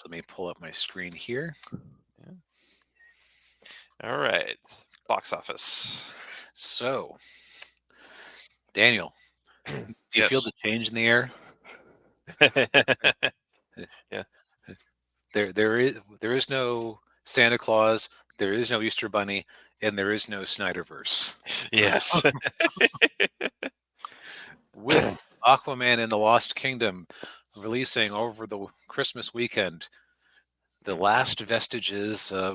let me pull up my screen here. Yeah. All right. Box office. So, Daniel, do you feel the Yes. change in the air? Yeah. There is no Santa Claus, there is no Easter Bunny, and there is no Snyderverse. Yes. With Aquaman and the Lost Kingdom releasing over the Christmas weekend, the last vestiges of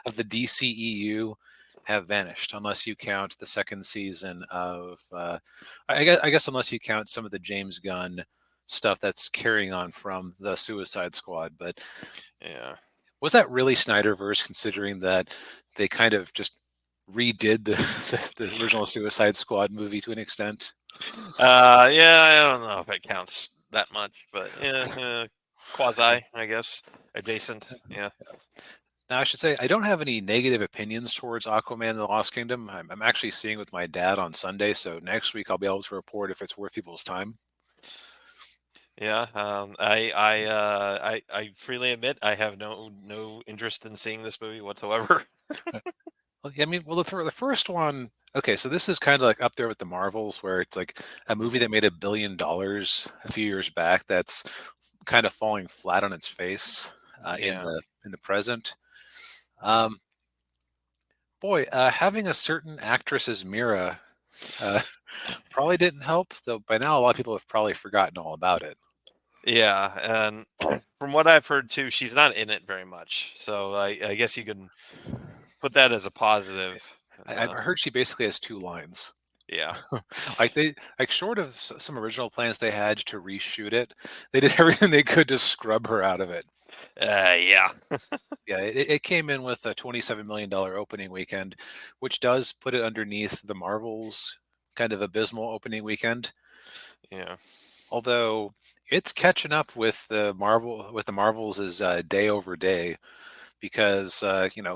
of the DCEU have vanished, unless you count the second season of. I guess unless you count some of the James Gunn stuff that's carrying on from the Suicide Squad. But Yeah. was that really Snyderverse, considering that they kind of just redid the original Suicide Squad movie to an extent? Yeah, I don't know if it counts that much, but yeah, quasi, I guess, adjacent. Yeah. Now, I should say I don't have any negative opinions towards Aquaman and the Lost Kingdom. I'm actually seeing with my dad on Sunday, so next week I'll be able to report if it's worth people's time. Yeah. I freely admit I have no interest in seeing this movie whatsoever. Well, yeah, I mean, well, the first one, okay, so this is kind of like up there with the Marvels, where it's like a movie that made $1 billion a few years back that's kind of falling flat on its face in Yeah. the present. Um, Boy, having a certain actress as Mira uh, probably didn't help, though by now a lot of people have probably forgotten all about it. Yeah, and from what I've heard too, she's not in it very much. So I guess you can put that as a positive. I've heard she basically has two lines. Yeah. Like short of some original plans they had to reshoot it, they did everything they could to scrub her out of it. Yeah. Yeah, it came in with a $27 million opening weekend, which does put it underneath the Marvels kind of abysmal opening weekend. Yeah. Although it's catching up with the Marvels is day over day, because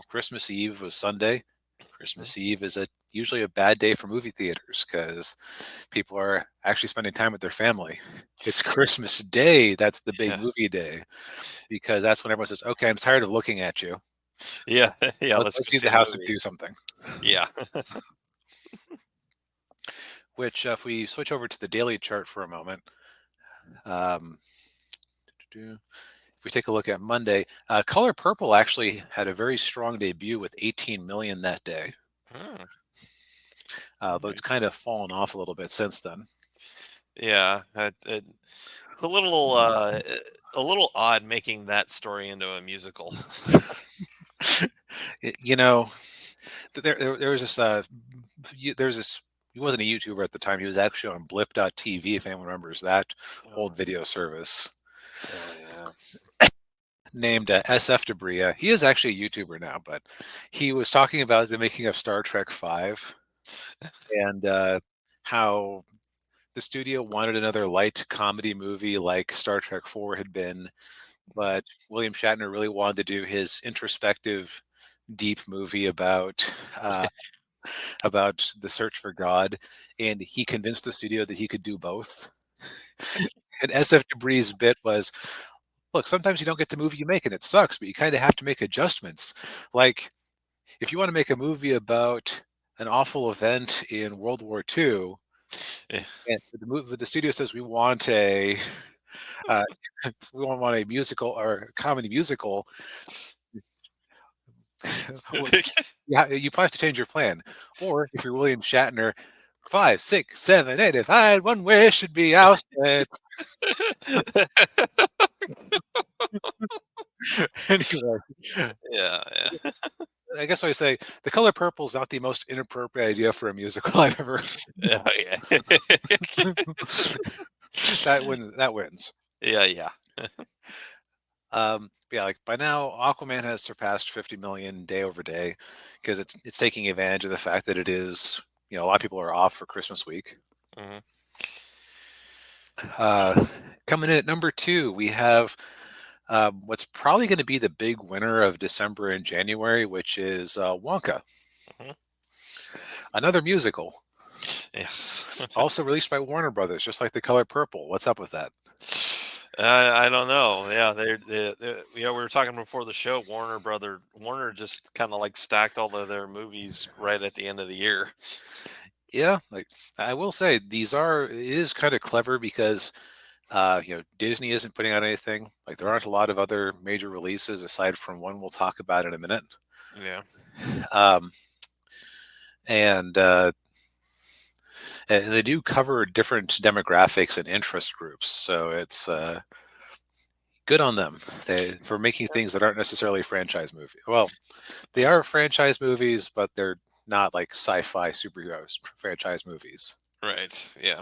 Christmas Eve was Sunday. Mhm. Christmas Eve is usually a bad day for movie theaters because people are actually spending time with their family. It's Christmas Day that's the big Yeah. movie day, because that's when everyone says, "Okay, I'm tired of looking at you. Yeah. Yeah. Let's Let's go leave the see a house and movie. do something." Yeah. Which, if we switch over to the daily chart for a moment, um, if we take a look at Monday, Color Purple actually had a very strong debut with 18 million that day, Hmm, though okay. it's kind of fallen off a little bit since then. Yeah. It's a little odd making that story into a musical. You know, there was this there's this he wasn't a YouTuber at the time. He was actually on blip.tv, if anyone remembers that old Oh, video service, oh yeah. named SF Debris. He is actually a YouTuber now, but he was talking about the making of Star Trek 5, and how the studio wanted another light comedy movie like Star Trek 4 had been, but William Shatner really wanted to do his introspective, deep movie about the search for God, and he convinced the studio that he could do both. And SF Debris' bit was, look, sometimes you don't get the movie you make and it sucks, but you kind of have to make adjustments. Like, if you want to make a movie about an awful event in World War II, Yeah. and the studio says uh, we want a musical or a comedy musical, well, yeah, you probably have to change your plan. Or if you're William Shatner, 5, 6, 7, 8. If I had one wish, it'd be ousted. Anyway, Yeah. Yeah. I guess I say the color purple is not the most inappropriate idea for a musical I've ever. Oh yeah. That wins. Yeah. Yeah. Yeah, like by now, Aquaman has surpassed 50 million day over day because it's taking advantage of the fact that it is, a lot of people are off for Christmas week. Mhm. Uh, Coming in at number two, we have what's probably going to be the big winner of December and January, which is Wonka, Mhm. another musical, Yes. also released by Warner Brothers, just like The Color Purple. What's up with that? I don't know. Yeah, we were talking before the show. Warner just kind of like stacked all of their movies right at the end of the year. Yeah, like I will say, it is kind of clever because Disney isn't putting out anything. Like there aren't a lot of other major releases aside from one we'll talk about in a minute. Yeah, Um, and they do cover different demographics and interest groups, so it's good on them for making things that aren't necessarily franchise movies. Well, they are franchise movies, but they're not like sci-fi superheroes franchise movies. right. Yeah,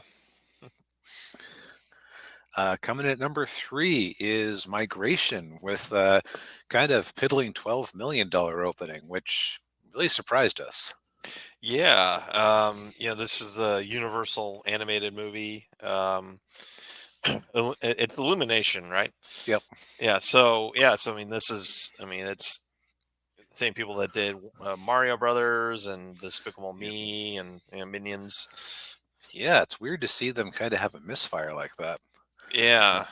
Coming in at number three is Migration with kind of piddling $12 million opening, which really surprised us. yeah. This is the Universal animated movie. It's Illumination, right? Yep. So I mean, it's the same people that did Mario Brothers and Despicable Yep. Me and Minions. Yeah, it's weird to see them kind of have a misfire like that. Yeah,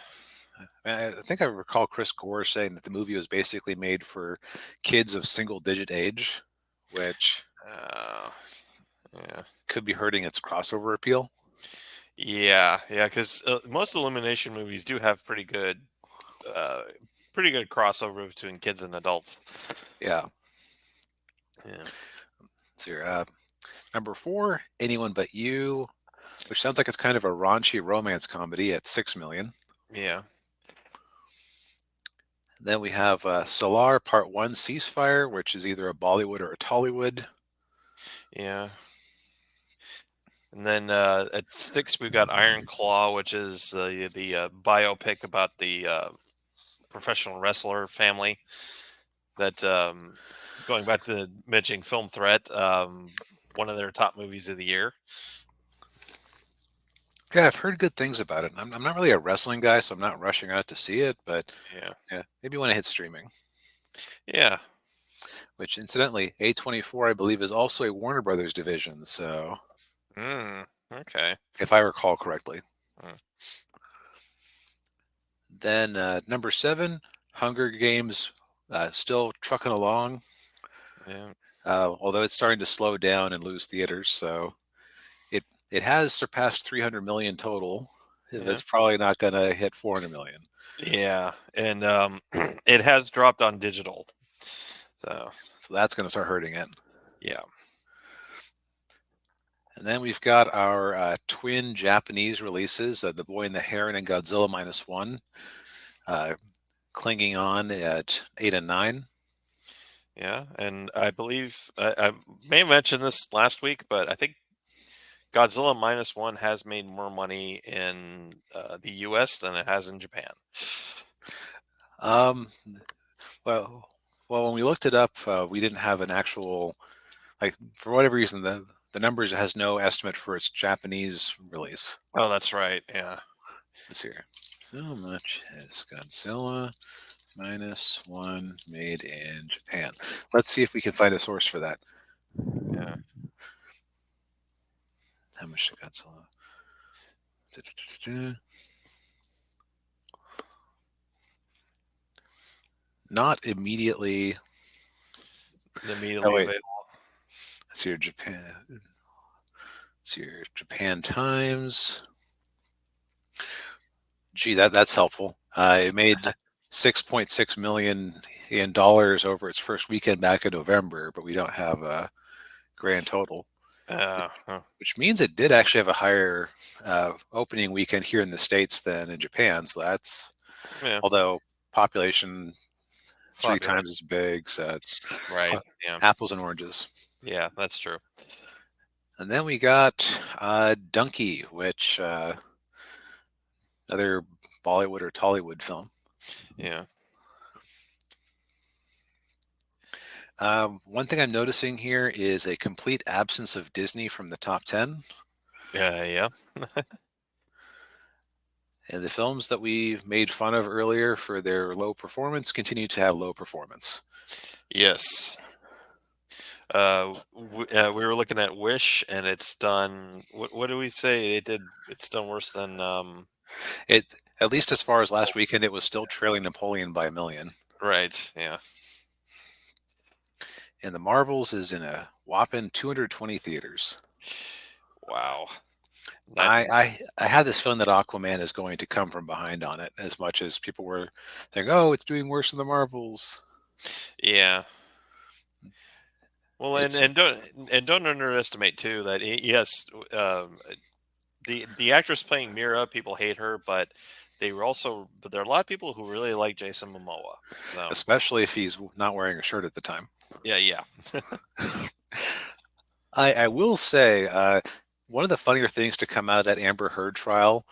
I think I recall Chris Gore saying that the movie was basically made for kids of single digit age, which uh, yeah, could be hurting its crossover appeal. yeah. Because most Illumination movies do have uh, pretty good crossover between kids and adults. Yeah. Yeah, So number four, Anyone But You, which sounds like it's kind of a raunchy romance comedy at 6 million. yeah, Then we have Solar Part One Ceasefire, which is either a Bollywood or a Tollywood. yeah. And then at six, we've got Iron Claw, which is the biopic about the professional wrestler family. That going back to mentioning Film Threat, one of their top movies of the year. Yeah, I've heard good things about it. I'm not really a wrestling guy, so I'm not rushing out to see it, but Yeah, yeah, maybe when it hits streaming. yeah, Which incidentally, A24, I believe, is also a Warner Brothers division. So, okay. if I recall correctly. Mm, Then number seven, Hunger Games, still trucking along, yeah, although it's starting to slow down and lose theaters. So it has surpassed 300 million total. yeah, It's probably not going to hit 400 million. yeah. And it has dropped on digital. So So that's going to start hurting it. yeah, And then we've got our twin Japanese releases, The Boy and the Heron and Godzilla minus one, uh, clinging on at 8 and 9. yeah. And I believe I may have mentioned this last week, but I think Godzilla minus one has made more money in the U.S. than it has in Japan. Um, well, well, when we looked it up, we didn't have an actual, like, for whatever reason, the numbers has no estimate for its Japanese release. Oh, that's right. Yeah, Let's see here. How much has Godzilla minus one made in Japan? Let's see if we can find a source for that. yeah. How much did Godzilla? Not immediately. Oh Immediately wait, available. let's see your Japan. Let's see your Japan Times. Gee, that's helpful. It made 6.6 million in dollars over its first weekend back in November, but we don't have a grand total, Huh. which means it did actually have a higher opening weekend here in the States than in Japan. So that's, Yeah, although population three population. times as big, so it's Right. Yeah. apples and oranges. Yeah, that's true. And then we got Donkey, which another Bollywood or Tollywood film. Yeah. One thing I'm noticing here is a complete absence of Disney from the top 10. Yeah. And the films that we made fun of earlier for their low performance continue to have low performance. Yes. We were looking at Wish, and it's done. What do we say? It's done worse than. It At least as far as last weekend, it was still trailing Napoleon by a million. Right. Yeah. And The Marvels is in a whopping 220 theaters. Wow. That. I had this feeling that Aquaman is going to come from behind on it, as much as people were saying, "Oh, it's doing worse than The Marvels." Yeah. Well, It's and don't underestimate too that yes, the actress playing Mira, people hate her, but there are a lot of people who really like Jason Momoa. So especially if he's not wearing a shirt at the time. yeah, yeah, I will say, one of the funnier things to come out of that Amber Heard trial,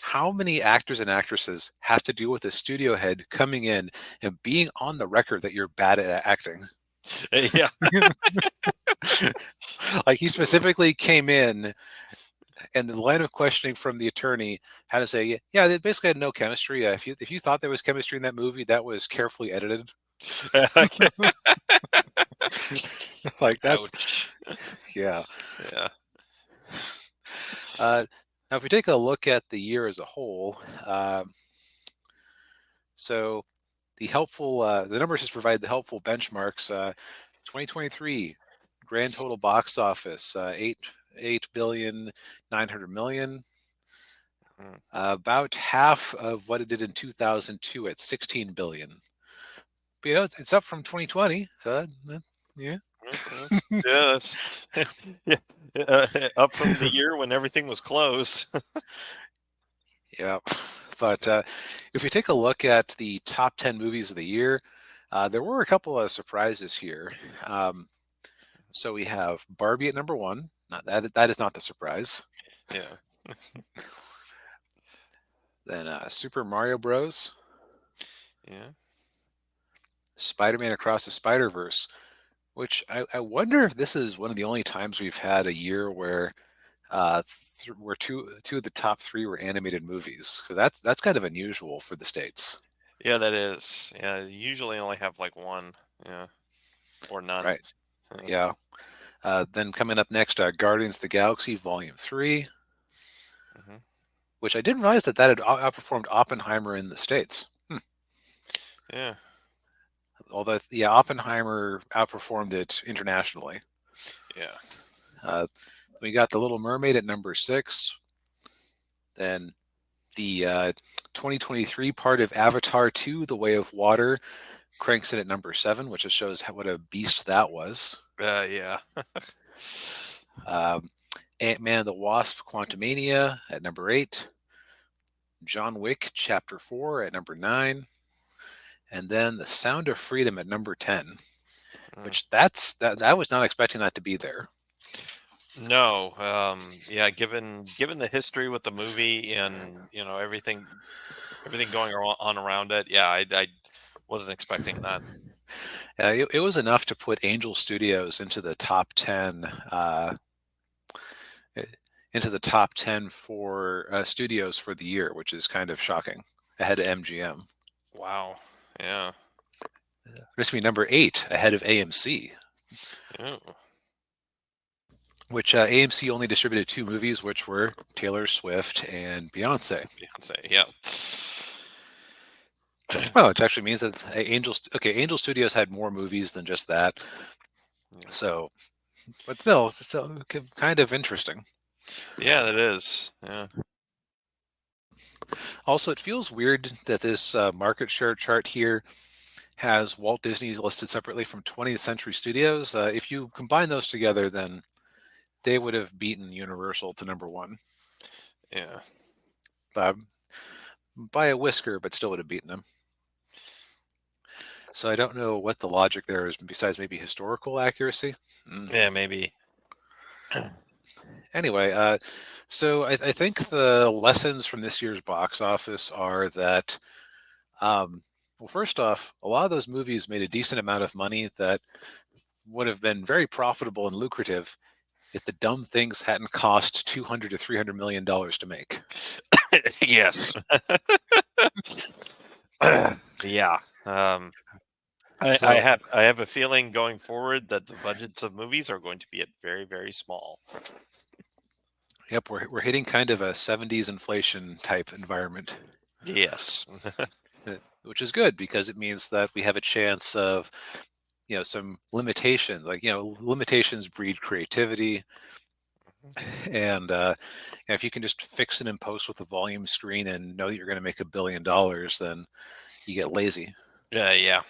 how many actors and actresses have to deal with a studio head coming in and being on the record that you're bad at acting? yeah, Like he specifically came in, and the line of questioning from the attorney had to say, "Yeah, they basically had no chemistry. If you thought there was chemistry in that movie, that was carefully edited." okay. Like that's Ouch. yeah. Yeah. Now, if we take a look at the year as a whole, so the numbers just provide the helpful benchmarks. 2023 grand total box office, 8,900,000,000, Mm, about half of what it did in 2002 at 16 billion. But, it's up from 2020. So yeah. mhm. Yeah, that's yeah. Up from the year when everything was closed. Yeah. But if we take a look at the top 10 movies of the year, there were a couple of surprises here. Um, so we have Barbie at number one. Not that is not the surprise. Yeah, Then Super Mario Bros., yeah, Spider-Man Across the Spider-Verse, which I wonder if this is one of the only times we've had a year where where two of the top three were animated movies. So that's kind of unusual for the States, yeah. That is. Yeah, you usually only have like one. Yeah, or none. right? Yeah. Yeah. Then coming up next, Guardians of the Galaxy Volume 3, Hmm. which I didn't realize that had outperformed Oppenheimer in the States. Yeah. Although, yeah, Oppenheimer outperformed it internationally. Yeah. Uh, we got The Little Mermaid at number 6. Then the 2023 part of Avatar 2, The Way of Water, cranks it at number 7, which just shows what a beast that was. Yeah. Um, Ant-Man and the Wasp Quantumania at number 8. John Wick Chapter 4 at number 9. And then The Sound of Freedom at number 10, Mm. which that I was not expecting that to be there. No. Yeah. Given the history with the movie and everything going on around it. Yeah. I wasn't expecting that. It was enough to put Angel Studios i- into the top 10 for studios for the year, which is kind of shocking, ahead of MGM. Wow. Yeah. This would be number 8 ahead of AMC, Yeah. which AMC only distributed 2 movies, which were Taylor Swift and Beyonce. Beyonce. Yeah. Well, it actually means that Angel Studios had more movies than just that. Yeah. So, but still, it's still kind of interesting. Yeah. That is. Yeah. Also, it feels weird that this market share chart here has Walt Disney listed separately from 20th Century Studios. If you combine those together, then they would have beaten Universal to number 1 Yeah. by, by a whisker, but still would have beaten them. So I don't know what the logic there is besides maybe historical accuracy. Yeah. Maybe. Anyway, so I think the lessons from this year's box office are that, well, first off, a lot of those movies made a decent amount of money that would have been very profitable and lucrative if the dumb things hadn't cost 200 to $300 million to make. Yes. Yeah. So, I have a feeling going forward that the budgets of movies are going to be at very, very small. yep, we're hitting kind of a 70s inflation type environment. Yes. which is good because it means that we have a chance of, some limitations. Like, limitations breed creativity, and if you can just fix it in post with a volume screen and know that you're going to make $1 billion, then you get lazy. Yeah.